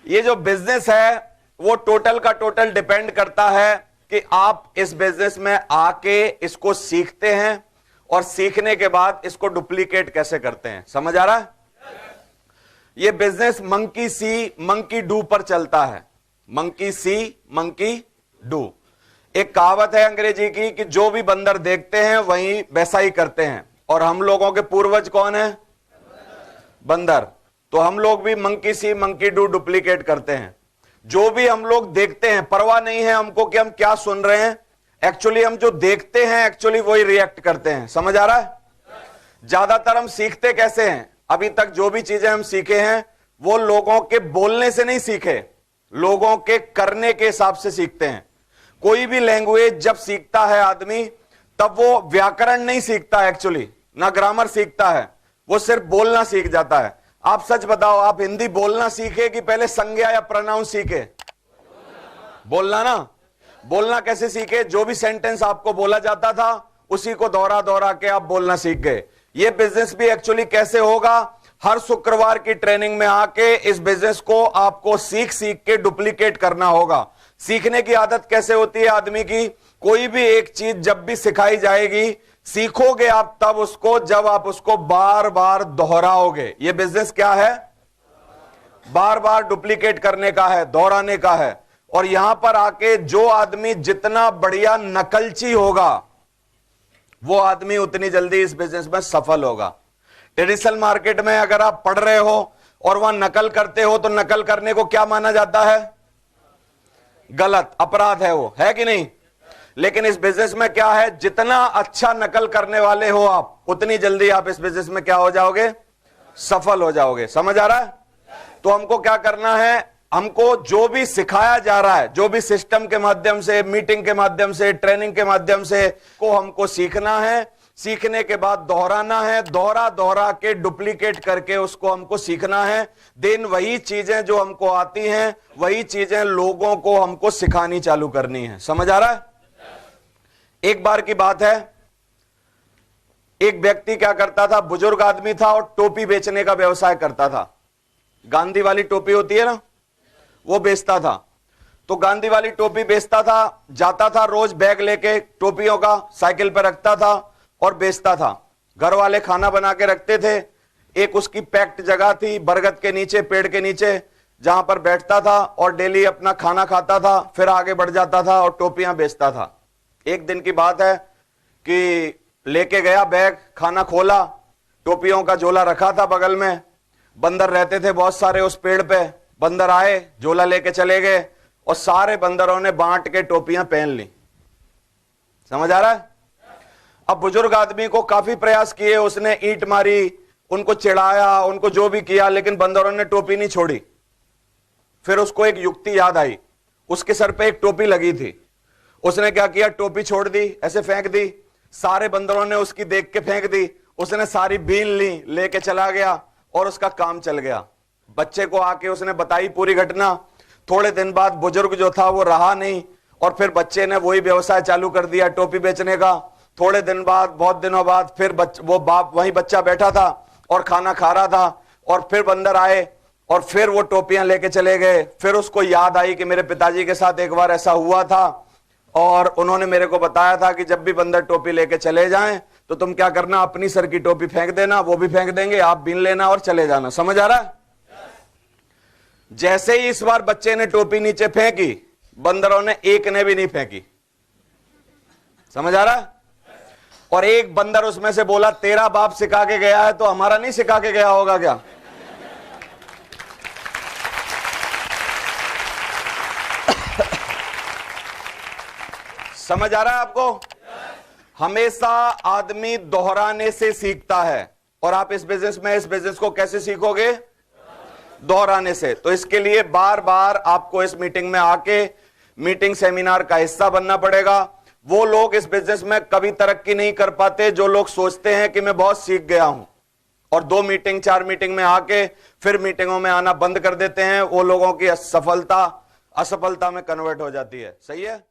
ये जो बिजनेस है वो टोटल का टोटल डिपेंड करता है कि आप इस बिजनेस में आके इसको सीखते हैं और सीखने के बाद इसको डुप्लीकेट कैसे करते हैं। समझ आ रहा है? ये business monkey C monkey do पर चलता है। मंकी सी मंकी डू, एक कहावत है अंग्रेजी की कि जो भी बंदर देखते हैं वही वैसा ही करते हैं। और हम लोगों के पूर्वज कौन है? बंदर। तो हम लोग भी monkey C monkey do duplicate करते हैं। जो भी हम लोग देखते हैं, परवाह नहीं है हमको कि हम क्या सुन रहे हैं, एक्चुअली हम जो देखते हैं एक्चुअली वही रिएक्ट करते हैं। समझ आ रहा है? ज्यादातर हम सीखते कैसे हैं? अभी तक जो भी चीजें हम सीखे हैं वो लोगों के बोलने से नहीं सीखे, लोगों के करने के हिसाब से सीखते हैं। कोई भी लैंग्वेज जब सीखता है आदमी, तब वो व्याकरण नहीं सीखता एक्चुअली, ना ग्रामर सीखता है, वो सिर्फ बोलना सीख जाता है। आप सच बताओ, आप हिंदी बोलना सीखे कि पहले संज्ञा या प्रोनाउन सीखे? बोलना ना। बोलना कैसे सीखे? जो भी सेंटेंस आपको बोला जाता था उसी को दोहरा दोहरा के आप बोलना सीख गए। ये बिजनेस भी एक्चुअली कैसे होगा? हर शुक्रवार की ट्रेनिंग में आके इस बिजनेस को आपको सीख सीख के डुप्लीकेट करना होगा। सीखने की आदत कैसे होती है आदमी की? कोई भी एक चीज जब भी सिखाई जाएगी, सीखोगे आप तब उसको, जब आप उसको बार बार दोहराओगे। ये बिजनेस क्या है? बार बार डुप्लीकेट करने का है, दोहराने का है। और यहां पर आके जो आदमी जितना बढ़िया नकलची होगा वो आदमी उतनी जल्दी इस बिजनेस में सफल होगा। ट्रेडिशनल मार्केट में अगर आप पढ़ रहे हो और वहां नकल करते हो तो नकल करने को क्या माना जाता है? गलत, अपराध है वो, है कि नहीं? लेकिन इस बिजनेस में क्या है? जितना अच्छा नकल करने वाले हो आप, उतनी जल्दी आप इस बिजनेस में क्या हो जाओगे? सफल हो जाओगे। समझ आ रहा है? तो हमको क्या करना है? हमको जो भी सिखाया जा रहा है, जो भी सिस्टम के माध्यम से, मीटिंग के माध्यम से, ट्रेनिंग के माध्यम से को हमको सीखना है। सीखने के बाद दोहराना है, दोहरा दोहरा के डुप्लीकेट करके उसको हमको सीखना है। देन वही चीजें जो हमको आती हैं, वही चीजें लोगों को हमको सिखानी चालू करनी है। समझ आ रहा है? एक बार की बात है, एक व्यक्ति क्या करता था, बुजुर्ग आदमी था और टोपी बेचने का व्यवसाय करता था। गांधी वाली टोपी होती है ना, वो बेचता था। तो गांधी वाली टोपी बेचता था, जाता था रोज बैग लेके टोपियों का, साइकिल पर रखता था और बेचता था। घर वाले खाना बना के रखते थे। एक उसकी पैक्ट जगह थी बरगद के नीचे, पेड़ के नीचे, जहां पर बैठता था और डेली अपना खाना खाता था, फिर आगे बढ़ जाता था और टोपियां बेचता था। एक दिन की बात है कि लेके गया बैग, खाना खोला, टोपियों का झोला रखा था बगल में। बंदर रहते थे बहुत सारे उस पेड़ पे। बंदर आए, झोला लेके चले गए और सारे बंदरों ने बांट के टोपियां पहन ली। समझ आ रहा है? अब बुजुर्ग आदमी को काफी प्रयास किए, उसने ईंट मारी, उनको चिढ़ाया, उनको जो भी किया, लेकिन बंदरों ने टोपी नहीं छोड़ी। फिर उसको एक युक्ति याद आई। उसके सर पे एक टोपी लगी थी। उसने क्या किया? टोपी छोड़ दी, ऐसे फेंक दी। सारे बंदरों ने उसकी देख के फेंक दी। उसने सारी बीन ली, लेके चला गया और उसका काम चल गया। बच्चे को आके उसने बताई पूरी घटना। थोड़े दिन बाद बुजुर्ग जो था वो रहा नहीं और फिर बच्चे ने वही व्यवसाय चालू कर दिया, टोपी बेचने का। थोड़े दिन बाद, बहुत दिनों बाद, फिर वो बाप, वही बच्चा बैठा था और खाना खा रहा था और फिर बंदर आए और फिर वो टोपियां लेके चले गए। फिर उसको याद आई कि मेरे पिताजी के साथ एक बार ऐसा हुआ था और उन्होंने मेरे को बताया था कि जब भी बंदर टोपी लेके चले जाएं तो तुम क्या करना, अपनी सर की टोपी फेंक देना, वो भी फेंक देंगे, आप बीन लेना और चले जाना। समझ आ रहा है? जैसे ही इस बार बच्चे ने टोपी नीचे फेंकी, बंदरों ने एक ने भी नहीं फेंकी। समझ आ रहा है? और एक बंदर उसमें से बोला, तेरा बाप सिखा के गया है तो हमारा नहीं सिखा के गया होगा क्या? समझ आ रहा है आपको? हमेशा आदमी दोहराने से सीखता है। और आप इस बिजनेस को कैसे सीखोगे? दोहराने से। तो इसके लिए बार बार आपको इस मीटिंग में आके मीटिंग सेमिनार का हिस्सा बनना पड़ेगा। वो लोग इस बिजनेस में कभी तरक्की नहीं कर पाते जो लोग सोचते हैं कि मैं बहुत सीख गया हूं और 2 मीटिंग 4 मीटिंग में आके फिर मीटिंगों में आना बंद कर देते हैं। वो लोगों की असफलता में कन्वर्ट हो जाती है। सही है?